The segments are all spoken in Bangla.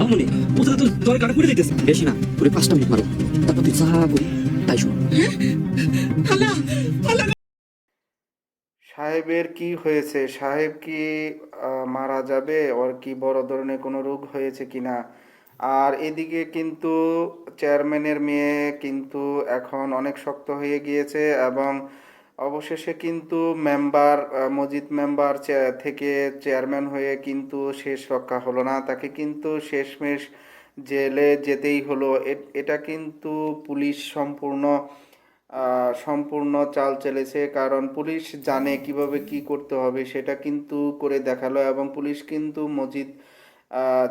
আমনে ওটা তো দরে কাটা করে দিতেছে। বেশি না, পুরো 5টা মিনিট মারো, তারপর তুই যা বলি তাই শোনো। সাহেবের কি হয়েছে? সাহেব কি মারা যাবে? ওর কি বড় ধরনের কোনো রোগ হয়েছে কিনা? আর এদিকে কিন্তু চেয়ারম্যানের মেয়ে কিন্তু এখন অনেক শক্ত হয়ে গিয়েছে, এবং অবশেষে কিন্তু মেম্বার মজিদ মেম্বার থেকে চেয়ারম্যান হয়ে কিন্তু শেষ রক্ষা হলো না, তাকে কিন্তু শেষমেশ জেলে যেতেই হলো। এটা কিন্তু পুলিশ সম্পূর্ণ চাল চলেছে, কারণ পুলিশ জানে কিভাবে কি করতে হবে, সেটা কিন্তু করে দেখালো। এবং পুলিশ কিন্তু মজিদ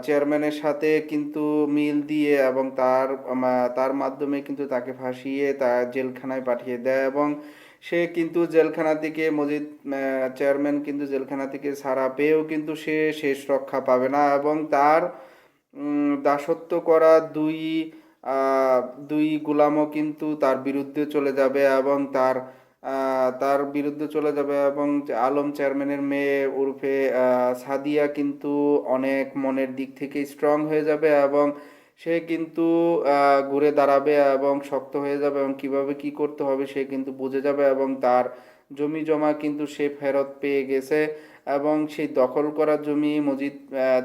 চেয়ারম্যানের সাথে কিন্তু মিল দিয়ে এবং তার মাধ্যমে কিন্তু তাকে ফাঁসিয়ে জেলখানায় পাঠিয়ে দেয়, এবং সে কিন্তু জেলখানা থেকে চেয়ারম্যান কিন্তু জেলখানা থেকে ছাড়া পেয়েও কিন্তু সে শেষ রক্ষা পাবে না, এবং তার দাসত্ব করা আহ, দুই গোলামও কিন্তু তার বিরুদ্ধে চলে যাবে, এবং তার বিরুদ্ধে চলে যাবে, এবং আলম চেয়ারম্যানের মেয়ে ওরফে সাদিয়া কিন্তু অনেক মনের দিক থেকে স্ট্রং হয়ে যাবে, এবং সে কিন্তু ঘুরে দাঁড়াবে এবং শক্ত হয়ে যাবে, এবং কিভাবে কি করতে হবে সে কিন্তু বুঝে যাবে, এবং তার জমি জমা কিন্তু সে ফেরত পেয়ে গেছে। এবং সেই দখল করা জমি মজিদ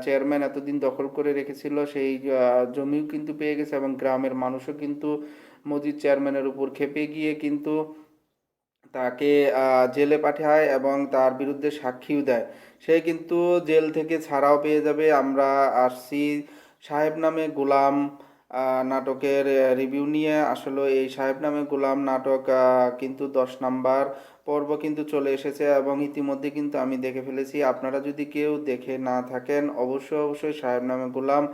চেয়ারম্যান এতদিন দখল করে রেখেছিল, সেই জমিও কিন্তু পেয়ে গেছে, এবং গ্রামের মানুষও কিন্তু মজিদ চেয়ারম্যানের উপর ক্ষেপে গিয়ে কিন্তু তাকে জেলে পাঠায় এবং তার বিরুদ্ধে সাক্ষীও দেয়। সে কিন্তু জেল থেকে ছাড়াও পেয়ে যাবে। আমরা আসছি সাহেব নামে গোলাম নাটকের রিভিউ নিয়ে। আসলে এই সাহেব নামে গোলাম নাটক কিন্তু 10 নাম্বার পর্ব কিন্তু চলে এসেছে, এবং ইতিমধ্যে কিন্তু আমি দেখে ফেলেছি। আপনারা যদি কেউ দেখে না থাকেন, অবশ্যই অবশ্যই সাহেব নামে গোলাম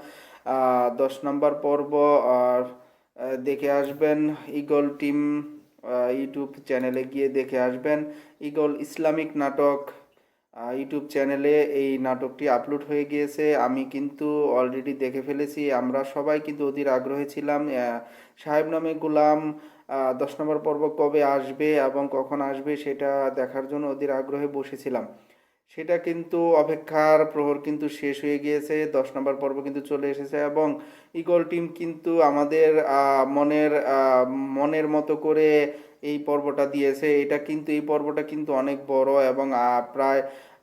10 নাম্বার পর্ব দেখে আসবেন। ইগল টিম ইউটিউব চ্যানেলে গিয়ে দেখে আসবেন। ইগল ইসলামিক নাটক ইউটিউব চ্যানেলে এই নাটকটি আপলোড হয়ে গিয়েছে। আমি কিন্তু অলরেডি দেখে ফেলেছি। আমরা সবাই কিন্তু অধীর আগ্রহে ছিলাম সাহেব নামে গোলাম 10 নম্বর পর্ব কবে আসবে এবং কখন আসবে সেটা দেখার জন্য অধীর আগ্রহে বসেছিলাম। সেটা কিন্তু অপেক্ষার প্রহর কিন্তু শেষ হয়ে গিয়েছে, 10 নম্বর পর্ব কিন্তু চলে এসেছে, এবং ইগল টিম কিন্তু আমাদের মনের মতো করে এই পর্বটা দিয়েছে। এই পর্বটা কিন্তু অনেক বড়, এবং প্রায়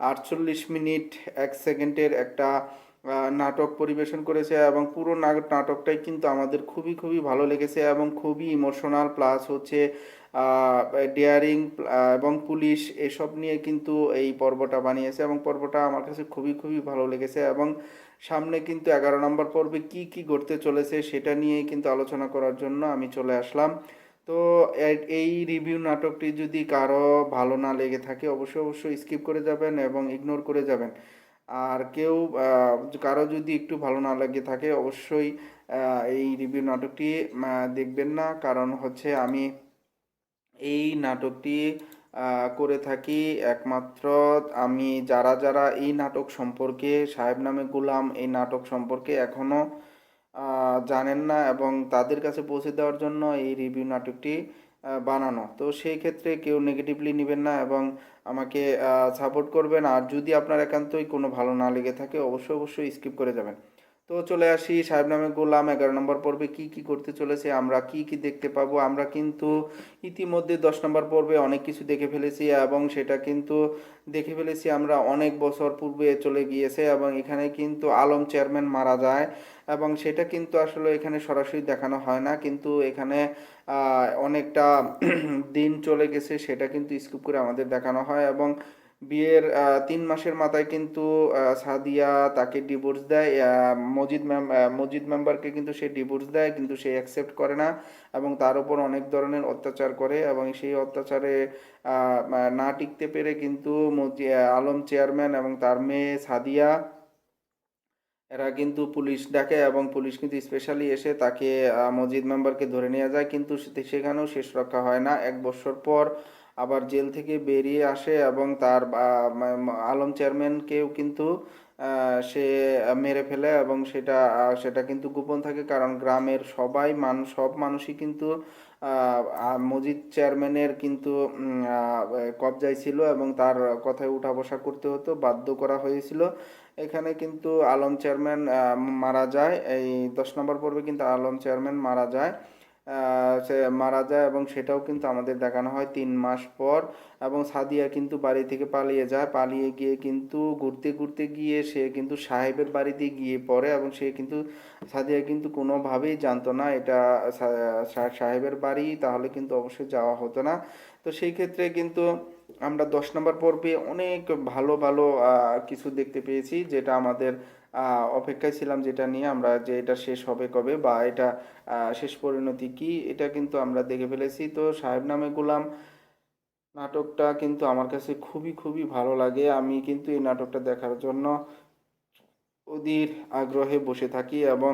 48 মিনিট 1 সেকেন্ডের একটা নাটক পরিবেশন করেছে, এবং পুরো নাটকটাই কিন্তু আমাদের খুবই খুবই ভালো লেগেছে, এবং খুবই ইমোশনাল প্লাস হচ্ছে ডেয়ারিং এবং পুলিশ এসব নিয়ে কিন্তু এই পর্বটা বানিয়েছে, এবং পর্বটা আমার কাছে খুবই খুবই ভালো লেগেছে। এবং সামনে কিন্তু 11 নম্বর পর্বে কি কি ঘটতে চলেছে সেটা নিয়ে কিন্তু আলোচনা করার জন্য আমি চলে আসলাম। তো এই রিভিউ নাটকটি যদি কারো ভালো না লেগে থাকে, অবশ্যই অবশ্যই স্কিপ করে যাবেন এবং ইগনোর করে যাবেন। আর কারো যদি একটু ভালো না লাগে থাকে, অবশ্যই এই রিভিউ নাটকটি দেখবেন না, কারণ হচ্ছে আমি এই নাটকটি করে থাকি একমাত্র আমি। যারা যারা এই নাটক সম্পর্কে, সাহেব নামে গোলাম এই নাটক সম্পর্কে এখনও জানেন না, এবং তাদের কাছে পৌঁছে দেওয়ার জন্য এই রিভিউ নাটকটি বানানো। তো সেই ক্ষেত্রে কেউ নেগেটিভলি নেবেন না, এবং আমাকে সাপোর্ট করবেন। আর যদি আপনার একান্তই কোনো ভালো না লেগে থাকে, অবশ্যই অবশ্যই স্কিপ করে যাবেন। তো চলে আসি সাহেব নামে গোলাম 11 নম্বর পর্বে কি কি করতে চলেছে, আমরা কি কি দেখতে পাবো। আমরা কিন্তু ইতিমধ্যে 10 নম্বর পর্বে অনেক কিছু দেখে ফেলেছি, এবং সেটা কিন্তু দেখে ফেলেছি আমরা অনেক বছর পূর্বে চলে গিয়েছে, এবং এখানে কিন্তু আলম চেয়ারম্যান মারা যায়, এবং সেটা কিন্তু আসলে এখানে সরাসরি দেখানো হয় না, কিন্তু এখানে অনেকটা দিন চলে গেছে সেটা কিন্তু স্কিপ করে আমাদের দেখানো হয়। এবং বিয়ের 3 মাসের মাথায় কিন্তু সাদিয়া তাকে ডিভোর্স দেয়। মজিদ মেম্বারকে কিন্তু সে ডিভোর্স দেয়, কিন্তু সে অ্যাকসেপ্ট করে না, এবং তার উপর অনেক ধরনের অত্যাচার করে, এবং সেই অত্যাচারে না টিকতে পেরে কিন্তু আলম চেয়ারম্যান এবং তার মেয়ে সাদিয়া এরা কিন্তু পুলিশ ডাকে, এবং পুলিশ কিন্তু স্পেশালি এসে তাকে মসজিদ মেম্বারকে ধরে নিয়ে যায়, কিন্তু সেখানেও শেষ রক্ষা হয় না। 1 বছর পর আবার জেল থেকে বেরিয়ে আসে, এবং তার আলম চেয়ারম্যানকেও কিন্তু সে মেরে ফেলে, এবং সেটা কিন্তু গোপন থাকে, কারণ গ্রামের সব মানুষই কিন্তু মসজিদ চেয়ারম্যানের কিন্তু কবজায় ছিল, এবং তার কথায় উঠা বসা করতে হতো, বাধ্য করা হয়েছিল। এখানে কিন্তু আলম চেয়ারম্যান মারা যায়। এই 10 নম্বর পর্বে কিন্তু আলম চেয়ারম্যান মারা যায়। সে মারা যায় এবং সেটাও কিন্তু আমাদের দেখানো হয় 3 মাস পর। এবং সাদিয়া কিন্তু বাড়ি থেকে পালিয়ে যায়, পালিয়ে গিয়ে কিন্তু ঘুরতে ঘুরতে গিয়ে সে কিন্তু সাহেবের বাড়িতে গিয়ে পড়ে এবং সে কিন্তু সাদিয়া কিন্তু কোনোভাবেই জানতো না এটা সাহেবের বাড়ি, তাহলে কিন্তু অবশ্যই যাওয়া হতো না। তো সেই ক্ষেত্রে কিন্তু আমরা 10 নম্বর পর্বে অনেক ভালো ভালো কিছু দেখতে পেয়েছি, যেটা আমাদের অপেক্ষায় ছিলাম, যেটা নিয়ে আমরা যে এটা শেষ হবে কবে বা এটা শেষ পরিণতি কি, এটা কিন্তু আমরা দেখে ফেলেছি। তো সাহেব নামে গোলাম নাটকটা কিন্তু আমার কাছে খুবই খুবই ভালো লাগে। আমি কিন্তু এই নাটকটা দেখার জন্য অধীর আগ্রহে বসে থাকি এবং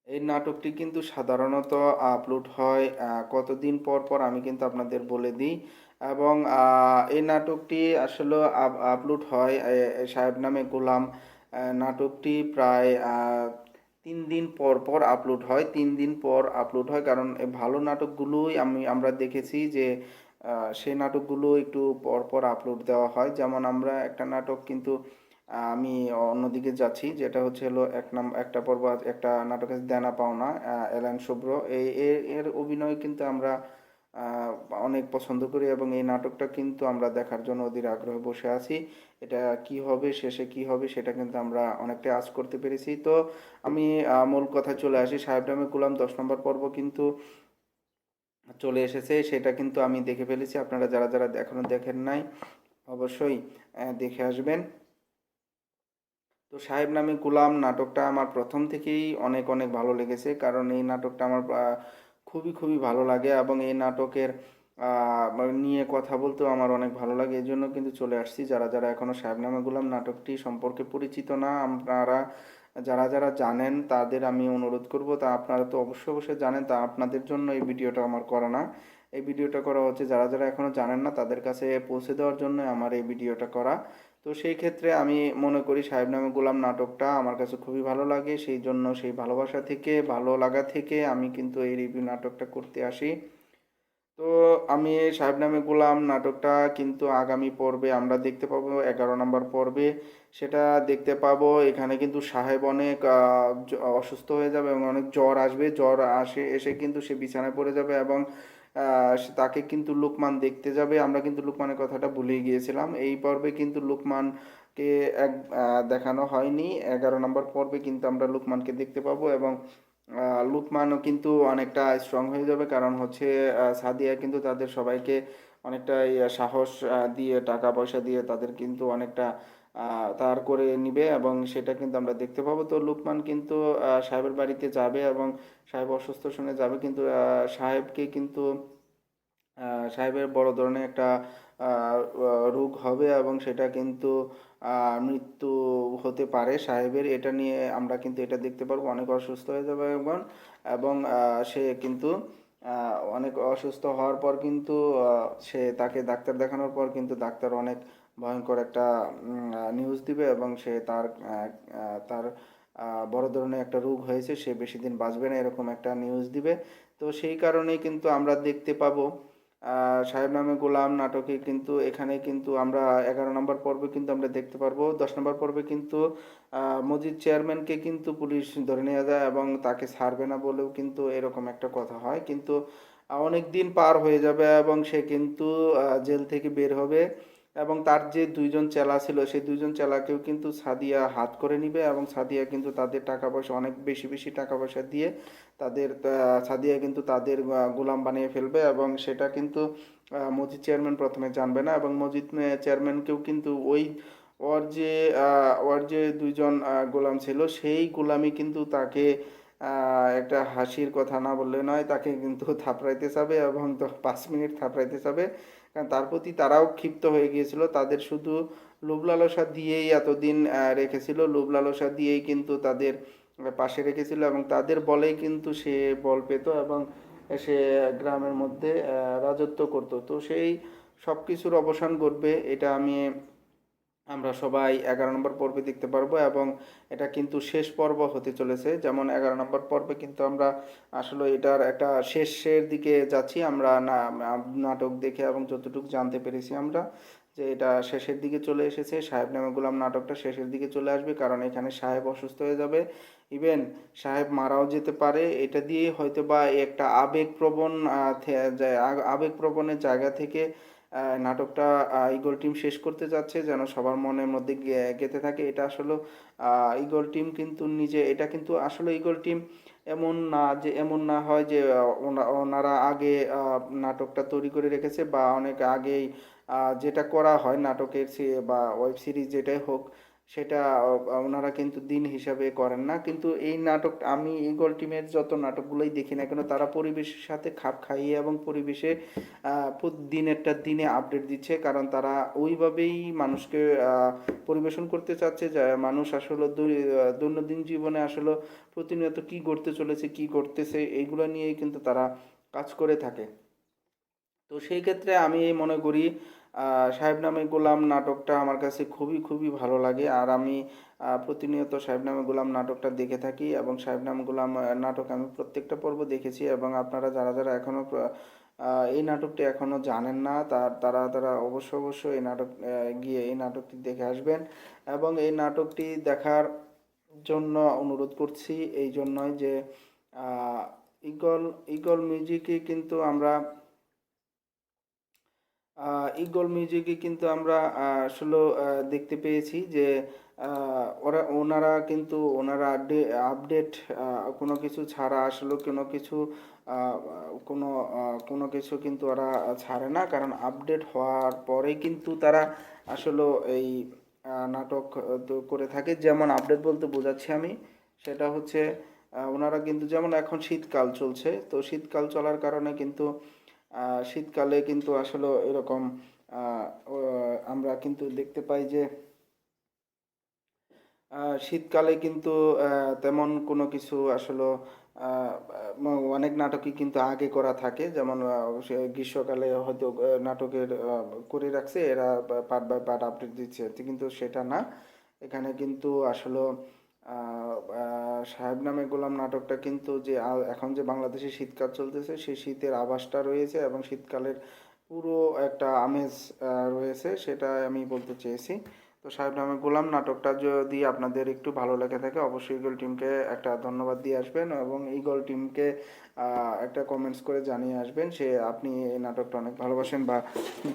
এই নাটকটি কিন্তু সাধারণত আপলোড হয় কতদিন পর পর আমি কিন্তু আপনাদের বলে দিই। এবং এই নাটকটি আসলে আপলোড হয় সাহেব নামে গোলাম নাটকটি প্রায় 3 দিন পর পর আপলোড হয়, 3 দিন পর আপলোড হয়, কারণ এই ভালো নাটকগুলোই আমরা দেখেছি যে সেই নাটকগুলো একটু পর পর আপলোড দেওয়া হয়। যেমন আমরা একটা নাটক কিন্তু আমি অন্যদিকে যাচ্ছি, যেটা হচ্ছে হলো একটা পর্ব একটা নাটক আছে দেনা পাওনা, এলান শুভ্র এর অভিনয় কিন্তু আমরা আহ, অনেক পছন্দ করি এবং এই নাটকটা কিন্তু আমরা দেখার জন্য অধীর আগ্রহে বসে আছি। এটা কি হবে, শেষে কি হবে, সেটা কিন্তু আমরা অনেকটাই আঁচ করতে পেরেছি। তো আমি মূল কথায় চলে আসি। সাহেব নামে গোলাম 10 নম্বর পর্ব কিন্তু চলে এসেছে, সেটা কিন্তু আমি দেখে ফেলেছি। আপনারা যারা যারা এখনো দেখেন নাই অবশ্যই দেখে আসবেন। তো সাহেব নামে গোলাম নাটকটা আমার প্রথম থেকেই অনেক অনেক ভালো লেগেছে, কারণ এই নাটকটা আমার খুবই খুবই ভালো লাগে এবং এই নাটকের মানে নিয়ে কথা বলতেও আমার অনেক ভালো লাগে। এই জন্য কিন্তু চলে আসছি। যারা যারা এখনও সাহেব নামে গোলাম নাটকটি সম্পর্কে পরিচিত না, আপনারা যারা যারা জানেন তাদের আমি অনুরোধ করব, তা আপনারা তো অবশ্যই অবশ্যই জানেন, তা আপনাদের জন্য এই ভিডিওটা আমার করা না। এই ভিডিওটা করা হচ্ছে যারা যারা এখনও জানেন না তাদের কাছে পৌঁছে দেওয়ার জন্য আমার এই ভিডিওটা করা। তো সেই ক্ষেত্রে আমি মনে করি সাহেব নামে গোলাম নাটকটা আমার কাছে খুবই ভালো লাগে, সেই জন্য সেই ভালোবাসা থেকে ভালো লাগা থেকে আমি কিন্তু এই রিভিউ নাটকটা করতে আসি। তো আমি এই সাহেব নামে গোলাম নাটকটা কিন্তু আগামী পর্বে আমরা দেখতে পাবো 11 নম্বর পর্বে। সেটা দেখতে পাবো এখানে কিন্তু সাহেব অনেক অসুস্থ হয়ে যাবে এবং অনেক জ্বর আসবে, জ্বর এসে কিন্তু সে বিছানায় পড়ে যাবে এবং তাকে কিন্তু লুকমান দেখতে যাবে। আমরা কিন্তু লুকমানের কথাটা ভুলেই গিয়েছিলাম। এই পর্বে কিন্তু লুকমানকে এক দেখানো হয়নি। 11 নম্বর পর্বে কিন্তু আমরা লুকমানকে দেখতে পাবো এবং লুকমানও কিন্তু অনেকটা স্ট্রং হয়ে যাবে, কারণ হচ্ছে সাদিয়া কিন্তু তাদের সবাইকে অনেকটাই সাহস দিয়ে টাকা পয়সা দিয়ে তাদের কিন্তু অনেকটা তার করে নিবে এবং সেটা কিন্তু আমরা দেখতে পাবো। তো লুকমান কিন্তু সাহেবের বাড়িতে যাবে এবং সাহেব অসুস্থ শুনে যাবে, কিন্তু সাহেবকে কিন্তু সাহেবের বড় ধরনের একটা রোগ হবে এবং সেটা কিন্তু মৃত্যু হতে পারে সাহেবের। এটা নিয়ে আমরা কিন্তু এটা দেখতে পারবো, অনেক অসুস্থ হয়ে যাবে এবং এবং সে কিন্তু অনেক অসুস্থ হওয়ার পর কিন্তু সে তাকে ডাক্তার দেখানোর পর কিন্তু ডাক্তার অনেক ভয়ঙ্কর একটা নিউজ দিবে এবং সে তার বড় ধরনের একটা রোগ হয়েছে, সে বেশি দিন বাঁচবে না, এরকম একটা নিউজ দিবে। তো সেই কারণেই কিন্তু আমরা দেখতে পাবো সাহেব নামে গোলাম নাটকে কিন্তু এখানে কিন্তু আমরা 11 নম্বর পর্বে কিন্তু আমরা দেখতে পারবো। 10 নম্বর পর্বে কিন্তু মসজিদ চেয়ারম্যানকে কিন্তু পুলিশ ধরে নিয়ে যায় এবং তাকে ছাড়বে না বলেও কিন্তু এরকম একটা কথা হয়, কিন্তু অনেক দিন পার হয়ে যাবে এবং সে কিন্তু জেল থেকে বের হবে এবং তার যে 2জন চেলা ছিল সেই 2জন চেলাকেও কিন্তু সাদিয়া হাত করে নিবে এবং সাদিয়া কিন্তু তাদের টাকা পয়সা অনেক বেশি বেশি টাকা পয়সা দিয়ে তাদের সাদিয়া কিন্তু তাদের গোলাম বানিয়ে ফেলবে এবং সেটা কিন্তু মসজিদ চেয়ারম্যান প্রথমে জানবে না এবং মসজিদ চেয়ারম্যানকেও কিন্তু ওর যে 2জন গোলাম ছিল সেই গোলামি কিন্তু তাকে একটা হাসির কথা না বললে নয়, তাকে কিন্তু থাপড়াইতে যাবে এবং তো 5 মিনিট থাপড়াইতে যাবে, কারণ তার প্রতি তারাও ক্ষিপ্ত হয়ে গিয়েছিল। তাদের শুধু লোভ লালসা দিয়েই এতদিন রেখেছিল, লোভ লালসা দিয়েই কিন্তু তাদের পাশে রেখেছিল এবং তাদের বলেই কিন্তু সে বল পেত এবং সে গ্রামের মধ্যে রাজত্ব করত। তো সেই সব কিছুর অবসান ঘটবে, এটা আমরা সবাই 11 নম্বর পর্বে দেখতে পারবো এবং এটা কিন্তু শেষ পর্ব হতে চলেছে। যেমন 11 নম্বর পর্বে কিন্তু আমরা আসলে এটার একটা শেষের দিকে যাচ্ছি আমরা নাটক দেখে এবং যতটুকু জানতে পেরেছি আমরা, যে এটা শেষের দিকে চলে এসেছে, সাহেব নামে গোলাম নাটকটা শেষের দিকে চলে আসবে, কারণ এখানে সাহেব অসুস্থ হয়ে যাবে, ইভেন সাহেব মারাও যেতে পারে। এটা দিয়ে হয়তো বা একটা আবেগপ্রবণ আবেগপ্রবণের জায়গা থেকে নাটকটা ঈগল টিম শেষ করতে যাচ্ছে, যেন সবার মনের মধ্যে গেঁথে থাকে। এটা আসলে ঈগল টিম কিন্তু নিজে, এটা কিন্তু আসলে ঈগল টিম এমন না হয় যে ওনারা আগে নাটকটা তৈরি করে রেখেছে, বা অনেক আগেই যেটা করা হয় নাটকের বা ওয়েব সিরিজ যেটাই হোক, সেটা ওনারা কিন্তু দিন হিসাবে করেন না। কিন্তু এই নাটক, আমি ঈগল টিমের যত নাটকগুলোই দেখি না কেন, তারা পরিবেশের সাথে খাপ খাইয়ে এবং পরিবেশে দিনেরটা দিনে আপডেট দিচ্ছে, কারণ তারা ওইভাবেই মানুষকে পরিবেশন করতে চাচ্ছে, যে মানুষ আসলে দৈনন্দিন জীবনে আসলে প্রতিনিয়ত কি ঘটতে চলেছে, কি ঘটতেছে, এইগুলো নিয়েই কিন্তু তারা কাজ করে থাকে। তো সেই ক্ষেত্রে আমি মনে করি সাহেব নামে গোলাম নাটকটা আমার কাছে খুবই খুবই ভালো লাগে, আর আমি প্রতিনিয়ত সাহেব নামে গোলাম নাটকটা দেখে থাকি, এবং সাহেব নামে গোলাম নাটক আমি প্রত্যেকটা পর্ব দেখেছি। এবং আপনারা যারা যারা এখনও এই নাটকটি এখনও জানেন না, তারা তারা অবশ্যই এই নাটক গিয়ে এই নাটকটি দেখে আসবেন। এবং এই নাটকটি দেখার জন্য অনুরোধ করছি এই জন্যই যে আহ, ইগল ইগল মিউজিকে কিন্তু আমরা আসলে দেখতে পেয়েছি যে ওনারা আপডেট কোনো কিছু ছাড়া আসলে আহ, কোনো কিছু কিন্তু ওরা ছাড়ে না, কারণ আপডেট হওয়ার পরেই কিন্তু তারা আসলে এই নাটক তো করে থাকে। যেমন আপডেট বলতে বোঝাচ্ছি আমি, সেটা হচ্ছে ওনারা কিন্তু, যেমন এখন শীতকাল চলছে, তো শীতকাল চলার কারণে কিন্তু শীতকালে কিন্তু আসলে এরকম আহ, আমরা কিন্তু দেখতে পাই যে শীতকালে কিন্তু তেমন কোনো কিছু আসলে অনেক নাটকই কিন্তু আগে করা থাকে, যেমন গ্রীষ্মকালে হয়তো নাটকের করে রাখছে এরা, পার্ট বাই পার্ট আপডেট দিচ্ছে, কিন্তু সেটা না। এখানে কিন্তু আসলে সাহেব নামে গোলাম নাটকটা কিন্তু যে এখন যে বাংলাদেশে শীতকাল চলতেছে, সেই শীতের আভাসটা রয়েছে, এবং শীতকালের পুরো একটা আমেজ রয়েছে, সেটা আমি বলতে চেয়েছি। তো সাহেব নামে গোলাম নাটকটা যদি আপনাদের একটু ভালো লেগে থাকে, অবশ্যই ঈগল টিমকে একটা ধন্যবাদ দিয়ে আসবেন, এবং ঈগল টিমকে একটা কমেন্টস করে জানিয়ে আসবেন সে আপনি এই নাটকটা অনেক ভালোবাসেন বা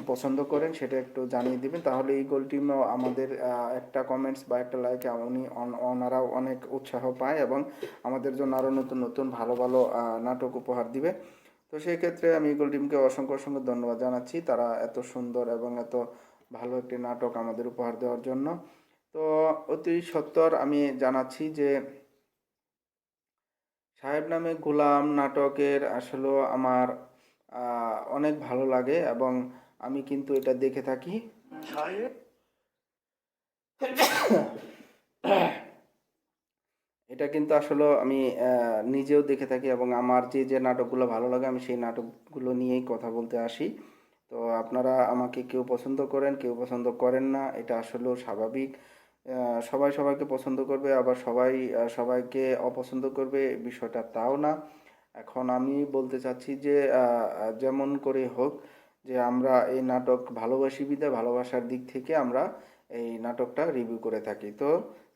পছন্দ করেন, সেটা একটু জানিয়ে দিবেন। তাহলে ঈগল টিমও আমাদের একটা কমেন্টস বা একটা লাইক ওনারাও অনেক উৎসাহ পায়, এবং আমাদের জন্য আরও নতুন নতুন ভালো ভালো নাটক উপহার দিবে। তো সেই ক্ষেত্রে আমি ঈগল টিমকে অসংখ্য অসংখ্য ধন্যবাদ জানাচ্ছি, তারা এত সুন্দর এবং এত ভালো একটি নাটক আমাদের উপহার দেওয়ার জন্য। তো অতি সত্বর আমি জানাচ্ছি যে সাহেব নামে গোলাম নাটকের আসলে আমার অনেক ভালো লাগে, এবং আমি কিন্তু এটা দেখে থাকি। সাহেব এটা কিন্তু আসলে আমি নিজেও দেখে থাকি, এবং আমার যে যে নাটকগুলো ভালো লাগে আমি সেই নাটকগুলো নিয়েই কথা বলতে আসি। তো আপনারা আমাকে কেউ পছন্দ করেন, কেউ পছন্দ করেন না, এটা আসলেও স্বাভাবিক। সবাই সবাইকে পছন্দ করবে, আবার সবাই সবাইকে অপছন্দ করবে, বিষয়টা তাও না। এখন আমি বলতে চাচ্ছি যে যেমন করে হোক, যে আমরা এই নাটক ভালোবাসি বিধায় ভালোবাসার দিক থেকে আমরা এই নাটকটা রিভিউ করে থাকি। তো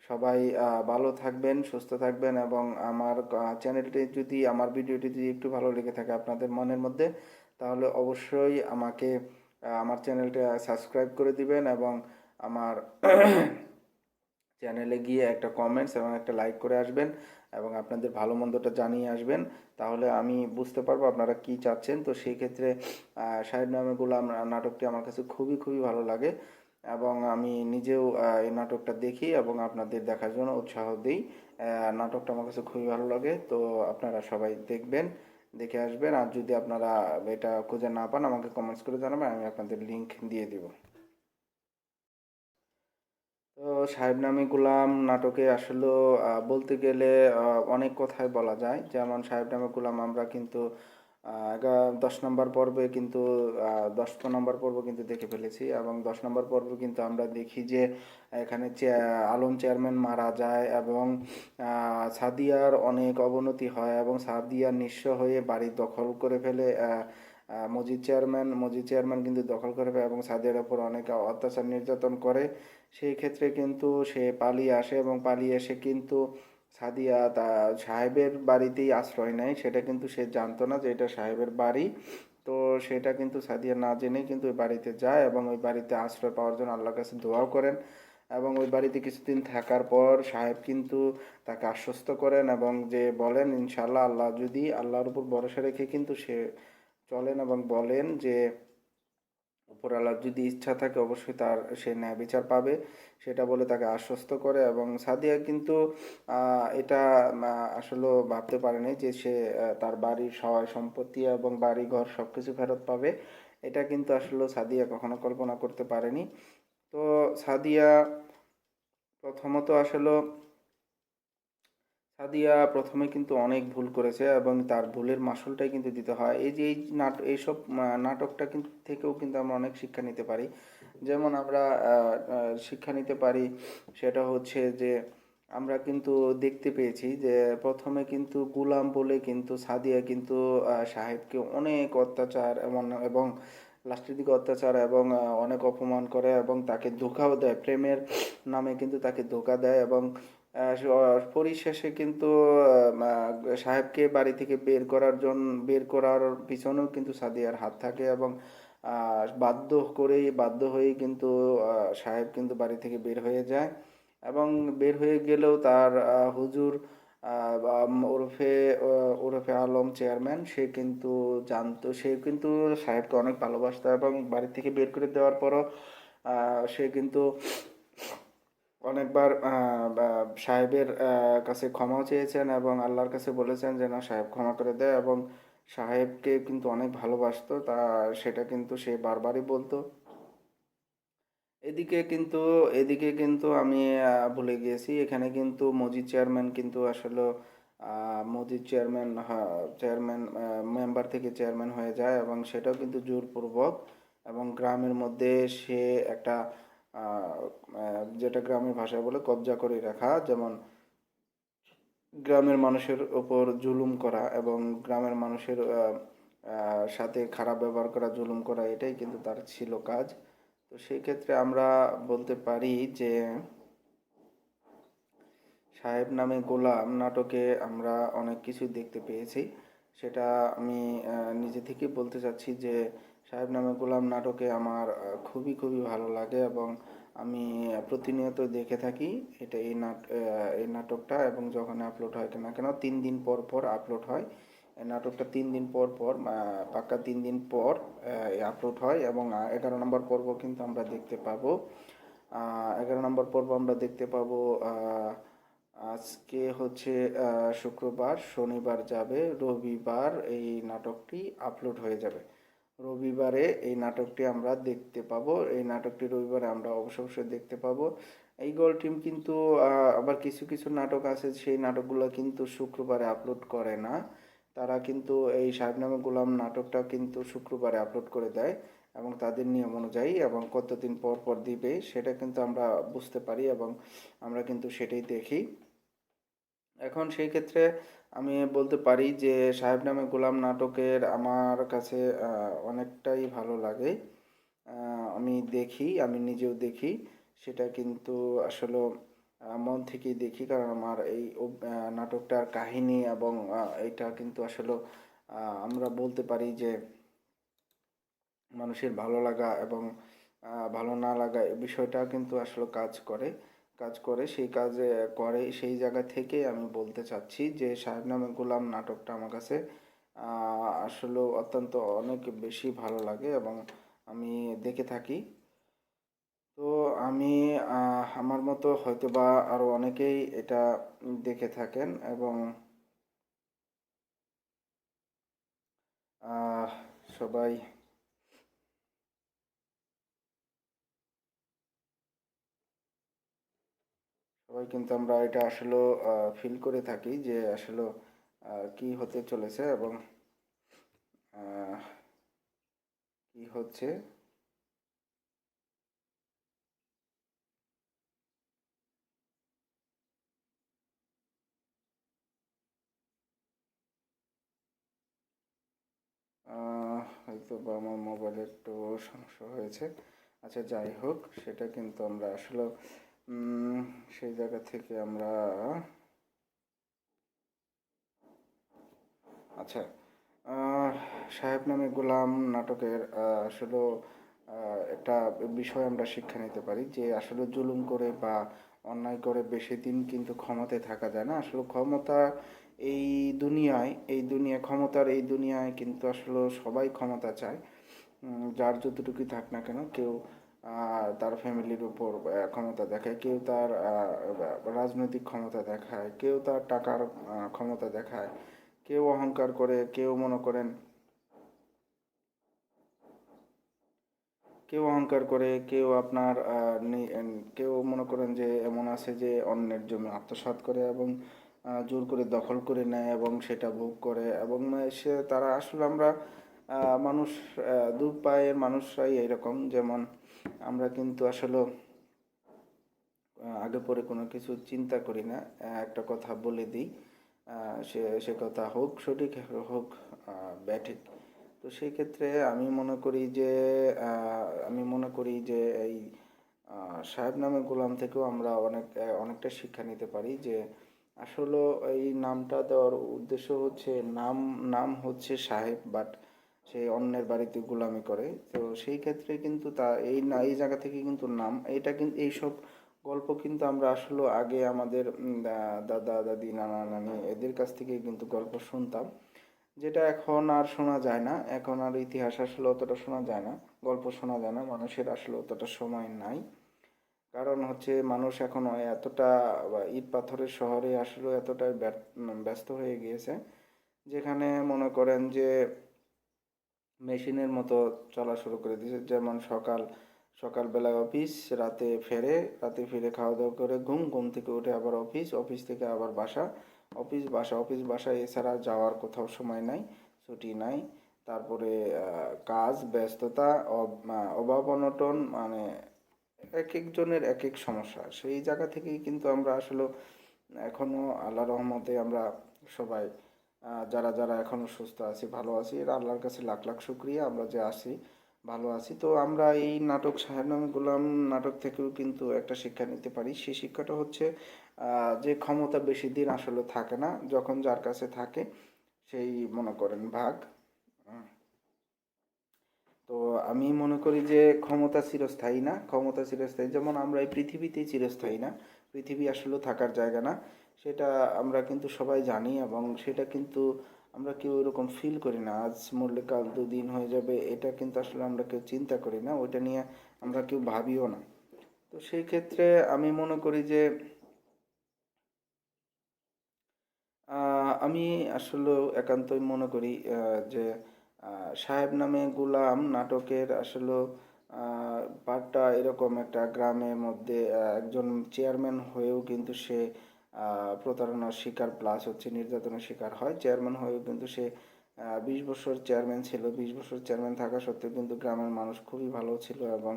সবাই ভালো থাকবেন, সুস্থ থাকবেন, এবং আমার চ্যানেলটি যদি, আমার ভিডিওটি যদি একটু ভালো লেগে থাকে আপনাদের মনের মধ্যে, তাহলে অবশ্যই আমাকে আমার চ্যানেলটা সাবস্ক্রাইব করে দিবেন, এবং আমার চ্যানেলে গিয়ে একটা কমেন্টস এবং একটা লাইক করে আসবেন, এবং আপনাদের ভালো মন্দটা জানিয়ে আসবেন। তাহলে আমি বুঝতে পারবো আপনারা কি চাচ্ছেন। তো সেই ক্ষেত্রে সাহেব নামে গোলাম নাটকটি আমার কাছে খুবই খুবই ভালো লাগে, এবং আমি নিজেও এই নাটকটা দেখি এবং আপনাদের দেখার জন্য উৎসাহ দিই। নাটকটা আমার কাছে খুবই ভালো লাগে। তো আপনারা সবাই দেখবেন, দেখে আসবেন, আর যদি আপনারা এটা খুঁজে না পান আমাকে কমেন্টস করে জানাবেন, আমি আপনাদের লিংক দিয়ে দিব। তো সাহেব নামী গোলাম নাটকে আসলে বলতে গেলে অনেক কথাই বলা যায়। যেমন সাহেব নামী গোলাম আমরা কিন্তু 10 নম্বর পর্বে কিন্তু 10 নম্বর পর্ব কিন্তু দেখে ফেলেছি, এবং 10 নম্বর পর্ব কিন্তু আমরা দেখি যে এখানে আলম চেয়ারম্যান মারা যায়, এবং সাদিয়ার অনেক অবনতি হয়, এবং সাদিয়া নিঃস্ব হয়ে বাড়ি দখল করে ফেলে মসজিদ চেয়ারম্যান কিন্তু দখল করে ফেলে এবং সাদিয়ার ওপর অনেক অত্যাচার নির্যাতন করে। সেই ক্ষেত্রে কিন্তু সে পালিয়ে আসে এবং পালিয়ে এসে কিন্তু সাদিয়া সাহেবের বাড়িতেই আশ্রয় নেয়। সেটা কিন্তু সে জানতো না যে এটা সাহেবের বাড়ি। তো সেটা কিন্তু সাদিয়া না জেনেই কিন্তু ওই বাড়িতে যায় এবং ওই বাড়িতে আশ্রয় পাওয়ার জন্য আল্লাহর কাছে দোয়াও করেন। এবং ওই বাড়িতে কিছুদিন থাকার পর সাহেব কিন্তু তাকে আশ্বস্ত করেন এবং যে বলেন ইনশাআল্লাহ আল্লাহ যদি আল্লাহর উপর ভরসা রেখে কিন্তু সে চলেন এবং বলেন যে উপরওয়ালার যদি ইচ্ছা থাকে অবশ্যই সে ন্যায় বিচার পাবে। সেটা বলে তাকে আশ্বস্ত করে এবং সাদিয়া কিন্তু এটা আসলে ভাবতে পারেনি যে সে তার বাড়ির সহায় সম্পত্তি এবং বাড়ি ঘর সব কিছু ফেরত পাবে। এটা কিন্তু আসলে সাদিয়া কখনো কল্পনা করতে পারেনি। তো সাদিয়া প্রথমত আসলে সাদিয়া প্রথমে কিন্তু অনেক ভুল করেছে এবং তার ভুলের মাসুলটাই কিন্তু দিতে হয়। এই যে এইসব নাটকটা কিন্তু থেকেও কিন্তু আমরা অনেক শিক্ষা নিতে পারি। যেমন আমরা শিক্ষা নিতে পারি সেটা হচ্ছে যে আমরা কিন্তু দেখতে পেয়েছি যে প্রথমে কিন্তু গুলাম বলে কিন্তু সাদিয়া কিন্তু সাহেবকে অনেক অত্যাচার এবং লাস্টের দিকে অত্যাচার এবং অনেক অপমান করে এবং তাকে ধোঁকাও দেয়, প্রেমের নামে কিন্তু তাকে ধোঁকা দেয় এবং পরিশেষে কিন্তু সাহেবকে বাড়ি থেকে বের করার পিছনেও কিন্তু সাদিয়ার হাত থাকে এবং বাধ্য হয়েই কিন্তু সাহেব কিন্তু বাড়ি থেকে বের হয়ে যায় এবং বের হয়ে গেলেও তার হুজুর ওরফে আলম চেয়ারম্যান সে কিন্তু সাহেবকে অনেক ভালোবাসতো এবং বাড়ি থেকে বের করে দেওয়ার পরও সে কিন্তু অনেকবার সাহেবের কাছে ক্ষমাও চেয়েছেন এবং আল্লাহর কাছে বলেছেন যেন সাহেব ক্ষমা করে দেয় এবং সাহেবকে কিন্তু অনেক ভালোবাসতো সেটা কিন্তু সে বারবারই বলতো। এদিকে কিন্তু এদিকে কিন্তু আমি ভুলে গিয়েছি এখানে কিন্তু মসজিদ চেয়ারম্যান কিন্তু আসলে মসজিদ চেয়ারম্যান মেম্বার থেকে চেয়ারম্যান হয়ে যায় এবং সেটাও কিন্তু জোরপূর্বক এবং গ্রামের মধ্যে সে একটা যেটা গ্রামের ভাষায় বলে কবজা করে রাখা, যেমন গ্রামের মানুষের ওপর জুলুম করা এবং গ্রামের মানুষের সাথে খারাপ ব্যবহার করা, জুলুম করা, এটাই কিন্তু তার ছিল কাজ। তো সেই ক্ষেত্রে আমরা বলতে পারি যে সাহেব নামে গোলাম নাটকে আমরা অনেক কিছু দেখতে পেয়েছি। সেটা আমি নিজে থেকেই বলতে চাচ্ছি যে সাহেব নামে গোলাম নাটকে আমার খুবই খুবই ভালো লাগে এবং আমি প্রতিনিয়ত দেখে থাকি এটা এই নাটকটা এবং যখন আপলোড হয় না কেন 3 দিন পর পর আপলোড হয়। এই নাটকটা 3 দিন পর পর পাক্কা 3 দিন পর আপলোড হয় এবং 11 নম্বর পর্ব কিন্তু আমরা দেখতে পাবো। 11 নম্বর পর্ব আমরা দেখতে পাবো আজকে হচ্ছে শুক্রবার, শনিবার যাবে, রবিবার এই নাটকটি আপলোড হয়ে যাবে। রবিবারে এই নাটকটি আমরা দেখতে পাবো। এই নাটকটি রবিবারে আমরা অবশ্যই দেখতে পাবো। এই গোল টিম কিন্তু আবার কিছু কিছু নাটক আছে সেই নাটকগুলো কিন্তু শুক্রবারে আপলোড করে না। তারা কিন্তু এই সাহেব নামে গোলাম নাটকটা কিন্তু শুক্রবারে আপলোড করে দেয় এবং তাদের নিয়ম অনুযায়ী এবং কতদিন পর পর দিবে সেটা কিন্তু আমরা বুঝতে পারি এবং আমরা কিন্তু সেটাই দেখি। এখন সেই ক্ষেত্রে আমি বলতে পারি যে সাহেব নামে গোলাম নাটকের আমার কাছে অনেকটাই ভালো লাগে। আমি নিজেও দেখি। সেটা কিন্তু আসলে মন থেকেই দেখি কারণ আমার এই নাটকটার কাহিনী এবং এটা কিন্তু আসলে আমরা বলতে পারি যে মানুষের ভালো লাগা এবং ভালো না লাগা এই বিষয়টা কিন্তু আসলে কাজ করে সেই জায়গা থেকে আমি বলতে চাচ্ছি যে সাহেব নামে গোলাম নাটকটা আমার কাছে আসলে অত্যন্ত অনেক বেশি ভালো লাগে এবং আমি দেখে থাকি। তো আমি আমার মতো হয়তোবা আরো অনেকেই এটা দেখে থাকেন এবং আহ, সবাই সবাই কিন্তু আমরা এটা আসলে ফিল করে থাকি যে আসলে কি হতে চলেছে এবং আহ, কি হচ্ছে। হয়তো বা আমার মোবাইলের একটু সমস্যা হয়েছে। আচ্ছা, যাই হোক, সেটা কিন্তু আমরা আসলে সেই জায়গা থেকে আমরা আচ্ছা, আহ, সাহেব নামে গোলাম নাটকের আসলে একটা বিষয় আমরা শিক্ষা নিতে পারি যে আসলে জুলুম করে বা অন্যায় করে বেশি দিন কিন্তু ক্ষমতায় থাকা যায় না। আসলে ক্ষমতা ক্ষমতার এই দুনিয়ায় কিন্তু আসলে সবাই ক্ষমতা চায়। যার যতটুকুই থাক না কেন, কেউ তার ফ্যামিলির উপর ক্ষমতা দেখায়, কেউ তার রাজনৈতিক ক্ষমতা দেখায়, কেউ তার টাকার ক্ষমতা দেখায়, কেউ অহংকার করে, কেউ আপনার কেউ মনে করেন যে এমন আছে যে অন্যের জমি আত্মসাৎ করে এবং জোর করে দখল করে নেয় এবং সেটা ভোগ করে এবং তারা আসলে আমরা মানুষ, দু পায়ের মানুষরাই এরকম। যেমন আমরা কিন্তু আসলে আগে পরে কোনো কিছু চিন্তা করি না, একটা কথা বলে দিই, সে সে কথা হোক সঠিক হোক ব্যাঠিক। তো সেই ক্ষেত্রে আমি মনে করি যে এই সাহেব নামে গোলাম থেকেও আমরা অনেকটা শিক্ষা নিতে পারি যে আসলে এই নামটা দেওয়ার উদ্দেশ্য হচ্ছে, নাম নাম হচ্ছে সাহেব, বাট সে অন্যের বাড়িতে গোলামি করে। তো সেই ক্ষেত্রে কিন্তু এই জায়গা থেকে কিন্তু নাম, এটা কিন্তু এইসব গল্প কিন্তু আমরা আসলে আগে আমাদের দাদা দাদি নানা নানি এদের কাছ থেকে কিন্তু গল্প শুনতাম, যেটা এখন আর শোনা যায় না। এখন আর ইতিহাস আসলে অতটা শোনা যায় না, গল্প শোনা যায় না, মানুষের আসলে অতটা সময় নাই। কারণ হচ্ছে মানুষ এখন এতটা ইট পাথরের শহরে আসলে এতটাই ব্যস্ত হয়ে গিয়েছে, যেখানে মনে করেন যে মেশিনের মতো চলা শুরু করে দিয়েছে। যেমন সকালবেলায় অফিস, রাতে ফিরে খাওয়া দাওয়া করে ঘুম থেকে উঠে আবার অফিস থেকে আবার বাসা, অফিস বাসা, এছাড়া যাওয়ার কোথাও সময় নাই, ছুটি নাই। তারপরে কাজ, ব্যস্ততা, অভাব অনটন, মানে এক একজনের এক এক সমস্যা। সেই জায়গা থেকেই কিন্তু আমরা আসলে এখনো আল্লাহ রহমতে আমরা সবাই যারা যারা এখনো সুস্থ আছি, ভালো আছি, এর আল্লাহর কাছে লাখ লাখ শুক্রিয়া আমরা যে আছি, ভালো আছি। তো আমরা এই নাটক সাহেব নামে গোলাম নাটক থেকেও কিন্তু একটা শিক্ষা নিতে পারি। সেই শিক্ষাটা হচ্ছে যে ক্ষমতা বেশি দিন আসলে থাকে না, যখন যার কাছে থাকে সেই মনে করেন ভাগ। তো আমি মনে করি যে ক্ষমতা চিরস্থায়ী না, যেমন আমরা এই পৃথিবীতেই চিরস্থায়ী না, পৃথিবী আসলে থাকার জায়গা না। সেটা আমরা কিন্তু সবাই জানি এবং সেটা কিন্তু আমরা কেউ এরকম ফিল করি না। আজ মরলে কাল দুদিন হয়ে যাবে, এটা কিন্তু আসলে আমরা কেউ চিন্তা করি না, ওইটা নিয়ে আমরা কেউ ভাবিও না। তো সেই ক্ষেত্রে আমি মনে করি যে আমি আসলেও একান্তই মনে করি যে সাহেব নামে গোলাম নাটকের আসলে পার্টটা এরকম, একটা গ্রামের মধ্যে একজন চেয়ারম্যান হয়েও কিন্তু সে প্রতারণার শিকার প্লাস হচ্ছে নির্যাতনের শিকার হয়। চেয়ারম্যান হয়েও কিন্তু সে 20 বছর চেয়ারম্যান ছিল, 20 বছর চেয়ারম্যান থাকা সত্ত্বেও কিন্তু গ্রামের মানুষ খুবই ভালো ছিল এবং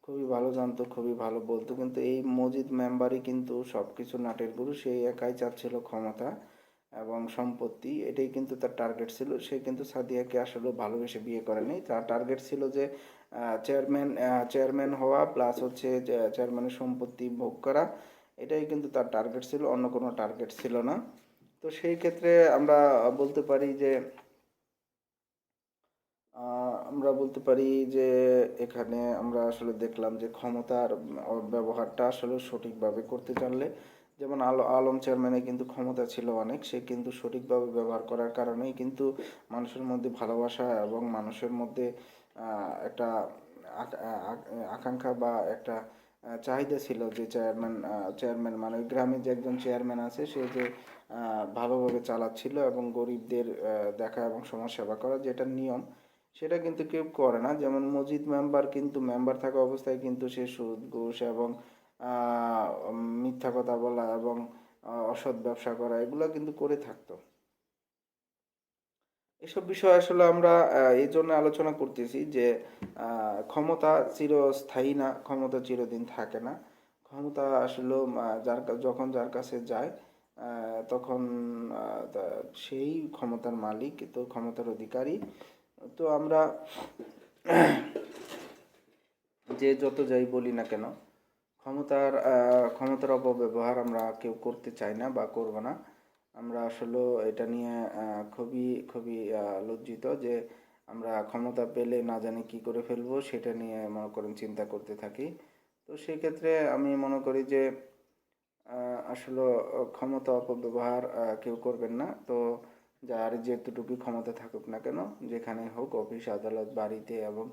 খুবই ভালো জানতো, খুবই ভালো বলতো। কিন্তু এই মজিদ মেম্বারই কিন্তু সব কিছু নাটের গুরু, সেই একাই চাচ্ছিল ক্ষমতা এবং সম্পত্তি, এটাই কিন্তু তার টার্গেট ছিল। সে কিন্তু সাদিয়াকে আসলে ভালোবেসে বিয়ে করেনি, তার টার্গেট ছিল যে চেয়ারম্যান হওয়া প্লাস হচ্ছে যে চেয়ারম্যানের সম্পত্তি ভোগ করা, এটাই কিন্তু তার টার্গেট ছিল, অন্য কোনো টার্গেট ছিল না। তো সেই ক্ষেত্রে বলতে পারি যে আমরা বলতে পারি যে এখানে আমরা আসলে দেখলাম যে ক্ষমতার ব্যবহারটা আসলে সঠিকভাবে করতে জানলে, যেমন আলম চেয়ারম্যানের কিন্তু ক্ষমতা ছিল অনেক, সে কিন্তু সঠিকভাবে ব্যবহার করার কারণেই কিন্তু মানুষের মধ্যে ভালোবাসা এবং মানুষের মধ্যে একটা আকাঙ্ক্ষা বা একটা চাহিদা ছিল যে চেয়ারম্যান মানে ওই গ্রামে যে একজন চেয়ারম্যান আছে, সে যে ভালোভাবে চালাচ্ছিল এবং গরিবদের দেখা এবং সমাজ সেবা করা যেটা নিয়ম, সেটা কিন্তু কেউ করে না। যেমন মসজিদ মেম্বার কিন্তু মেম্বার থাকা অবস্থায় কিন্তু সে সুদ ঘুষ এবং মিথ্যা কথা বলা এবং অসৎ ব্যবসা করা এগুলো কিন্তু করে থাকতো। এসব বিষয় আসলে আমরা এই জন্য আলোচনা করতেছি যে ক্ষমতা চিরস্থায়ী না, ক্ষমতা চিরদিন থাকে না। ক্ষমতা আসলে যখন যার কাছে যায় তখন সেই ক্ষমতার মালিক, তো ক্ষমতার অধিকারী। তো আমরা যে যত যাই বলি না কেন, ক্ষমতার অপব্যবহার আমরা কেউ করতে চাই না বা করব না। আমরা আসলে এটা নিয়ে খুবই খুবই লজ্জিত যে আমরা ক্ষমতা পেলে না জানি কি করে ফেলবো, সেটা নিয়ে মনে করেন চিন্তা করতে থাকি। তো সেক্ষেত্রে আমি মনে করি যে আসলে ক্ষমতা অপব্যবহার কেউ করবেন না। তো যার যেতটুকু ক্ষমতা থাকুক না কেন, যেখানে হোক, অফিস আদালত বাড়িতে এবং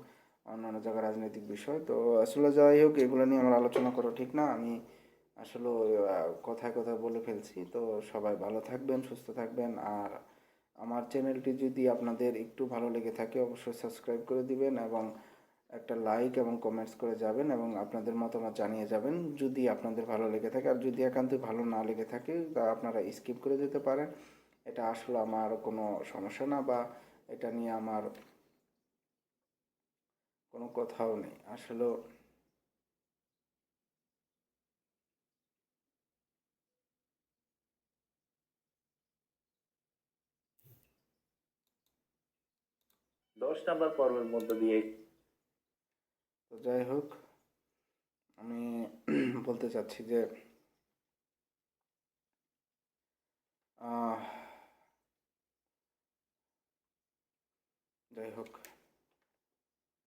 অন্যান্য জায়গায় রাজনৈতিক বিষয়, তো আসলে যাই হোক, এগুলো নিয়ে আমার আলোচনা করা ঠিক না। আমি আসলে কথায় কথায় বলে ফেলছি। তো সবাই ভালো থাকবেন, সুস্থ থাকবেন। আর আমার চ্যানেলটি যদি আপনাদের একটু ভালো লেগে থাকে, অবশ্যই সাবস্ক্রাইব করে দিবেন এবং একটা লাইক এবং কমেন্টস করে যাবেন এবং আপনাদের মতামত জানিয়ে যাবেন যদি আপনাদের ভালো লেগে থাকে। আর যদি একান্ত ভালো না লেগে থাকে তা আপনারা স্কিপ করে যেতে পারেন। এটা আসলে আমার কোনো সমস্যা না, বা এটা নিয়ে আমার কোনো কথাও নেই আসলে। দশ নাম্বার পর্বের মধ্য দিয়ে তো যাই হোক, আমি বলতে চাচ্ছি যে আহ, যাই হোক,